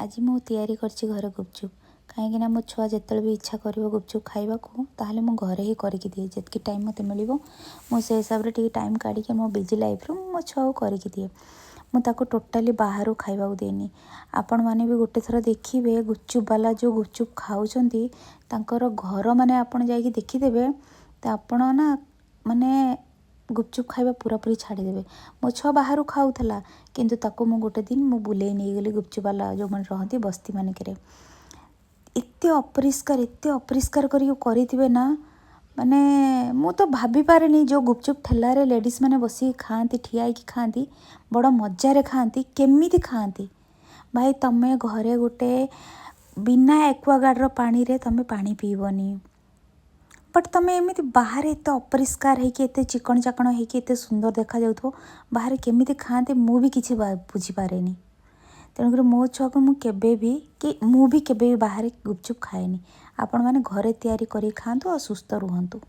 आज मु तैयारी करछि घरे गुपचुप कहीं मो छुआ जिते भी इच्छा कर गुपचुप खाइबा को ताहले मु घरे ही करके दिए जितकी टाइम मत मिल से हिसाब से टाइम काढ़ी मो बिजी लाइफ मो छुआ करके दिए मुझे टोटाली बाहर खाइबा देनी। आपण मैंने भी गोटे थर देखिए गुपचुप वाला जो गुपचुप खाऊँच घर माने आपण जाइए देखीदे तो आपण ना माने गुपचुप खाइबा पूरा पूरी छाड़ीदेवे। मो छुआ बाहर खाऊला किंतु ताको मु गोटे दिन मु बुले नहीं गली गुपचुप वाला जो मैंने रहती बस्ती मानक एत अपरिष्कार करें ना माने मु तो भाभी पारे नहीं जो गुपचुप ठेलारे लेडीज मैंने बसी खाती ठिया खाती बड़ मजार खाती केमिति खाती। भाई तमें घरे गोटे बिना एक्वागार्डर पानी रे तमें पानी पीबनी बट तमें एमती बाहर एत अपरिष्कार होते चिकन चाकण होते सुंदर देखा जाऊ बाहर केमिति खाते मु भी किसी बुझीपारे। तेणुकर मो छुआ को मु भी केबे बाहर गुपचुप खाएनी। आपण मैंने घरे तैयारी करी खातु और सुस्थ रुहतु।